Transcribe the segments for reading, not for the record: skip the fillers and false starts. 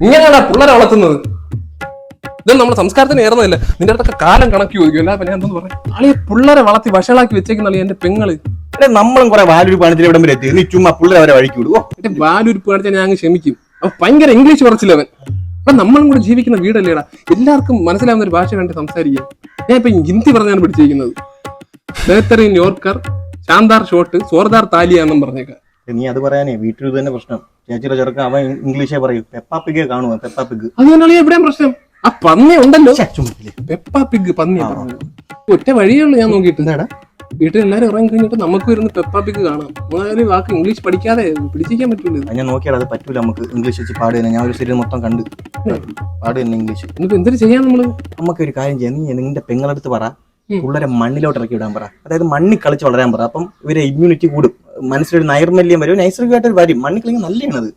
ഇങ്ങനെയാണ് പിള്ളേരെ വളർത്തുന്നത്. ഇത് നമ്മുടെ സംസ്കാരത്തിന് ഏറുന്നതല്ല. നിന്റെ അടുത്തൊക്കെ കാലം കണക്കി ചോദിക്കും. അല്ല ഞാൻ എന്തെന്ന് പറയാം, ആളിയെ പിള്ളേരെ വളർത്തി വഷളാക്കി വെച്ചേക്കുന്ന എന്റെ പെങ്ങള്. നമ്മളും കുറെ വാലൂരിപ്പ് കാണിച്ചിട്ട് ഇവിടം വരെ എത്തി. നീ ചുമ്മാ പിള്ളേരെ അവരെ വഴിക്ക് വിടുവോ? എന്റെ വാലൂരിപ്പ് കാണിച്ചാൽ ഞാൻ അങ്ങ് ക്ഷമിക്കും. അപ്പൊ ഭയങ്കര ഇംഗ്ലീഷ് പറച്ചില്ലവൻ. അപ്പൊ നമ്മളും കൂടെ ജീവിക്കുന്ന വീടല്ലേടാ, എല്ലാവർക്കും മനസ്സിലാവുന്ന ഒരു ഭാഷ വേണ്ടി സംസാരിക്കുക. ഞാൻ ഇപ്പൊ ഹിന്ദി പറഞ്ഞാണ് പിടിച്ചിരിക്കുന്നത്. ബേഹത്തറിൻ യോർക്കർ, ശാന്താർ ഷോട്ട്, സോർദാർ താലിയാന്നും പറഞ്ഞേക്കാം. നീ അത് പറയാനേ വീട്ടിൽ ഇത് തന്നെ പ്രശ്നം. ചേച്ചിയുടെ ചെറുക്കൻ അവൻ ഇംഗ്ലീഷേ പറയൂ. പെപ്പാപ്പിഗ് കാണുക, പെപ്പാപ്പിഗ്. അതുകൊണ്ടാണ് എവിടെയും പ്രശ്നം. ആ പന്നി ഉണ്ടല്ലോ, പെപ്പാപ്പിഗ് പന്നി. ഒറ്റ വഴിയേ ഉള്ളൂ ഞാൻ നോക്കിയിട്ട്. എന്താടാ വീട്ടിൽ എല്ലാരും ഇറങ്ങി കഴിഞ്ഞിട്ട് നമുക്ക് വരുന്ന പെപ്പാപ്പിഗ് കാണാം. ഒരു വാക്ക് ഇംഗ്ലീഷ് പഠിക്കാതെ പിടിച്ചിരിക്കാൻ പറ്റൂല. ഞാൻ നോക്കിയാൽ അത് പറ്റൂല. നമുക്ക് ഇംഗ്ലീഷ് വെച്ച് പാട് തന്നെ. ഞാൻ ഒരു സീരിയൽ മൊത്തം കണ്ട് പാട് തന്നെ ഇംഗ്ലീഷ്. ഇനിയിപ്പോ എന്തൊരു ചെയ്യാൻ നമ്മള്? നമുക്ക് ഒരു കാര്യം ചെയ്യാം. നീ നിന്റെ പെങ്ങളടുത്ത് പറ, പിള്ളേരെ മണ്ണിലോട്ട് ഇറക്കി വിടാൻ പറ. അതായത് മണ്ണിൽ കളിച്ച് വളരാൻ പറ. അപ്പം ഇവരെ ഇമ്മ്യൂണിറ്റി കൂടും, മനസ്സിലൊരു നൈർമല്യം വരും, നൈസർഗികമായിട്ട് വരും. മണ്ണിൽ കളിക്കാൻ നല്ലതാണത്.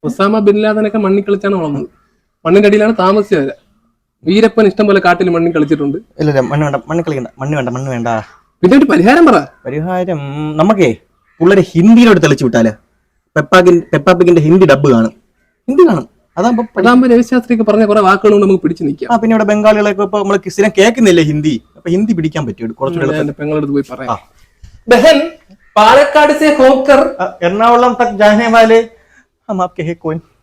ഒസാമ ബിൻ ലാദനൊക്കെ മണ്ണിൽ കളിച്ചാണ് വളർന്നത്. മണ്ണിന്റെ അടിയിലാണ് താമസിച്ചത്. വീരപ്പൻ ഇഷ്ടം പോലെ കാട്ടിൽ മണ്ണിൽ കളിച്ചിട്ടുണ്ട്. ഇല്ല മണ്ണ് വേണ്ട, മണ്ണിൽ കളിക്കണ്ട. മണ്ണ് വേണ്ട. പിന്നെ ഒരു പരിഹാരം പറ. പരിഹാരം നമുക്കേ പിള്ളേരെ ഹിന്ദിയിലോട്ട് തെളിച്ചു വിട്ടാല് പെപ്പാപ്പിക്കിന്റെ ഹിന്ദി ഡബ് കാണും. അതാകുമ്പോ രവിശാസ്ത്രിക്ക് പറഞ്ഞ കുറെ വാക്കുകൾ കൊണ്ട് നമുക്ക് പിടിച്ചു നിൽക്കാം. പിന്നെ ഇവിടെ ബംഗാളികളൊക്കെ ഇപ്പൊ നമ്മള് സ്ഥിരം കേൾക്കുന്നില്ലേ ഹിന്ദി, അപ്പൊ ഹിന്ദി പിടിക്കാൻ പറ്റും. കുറച്ചുകൂടെ പെങ്ങളടുത്ത് പോയി പറയാം. ബഹൻ പാലക്കാട് സേ ഹോക്കർ എറണാകുളം തക് ജാനെ വാലെ ഹം ആപ്കെ ഹേ കോൻ.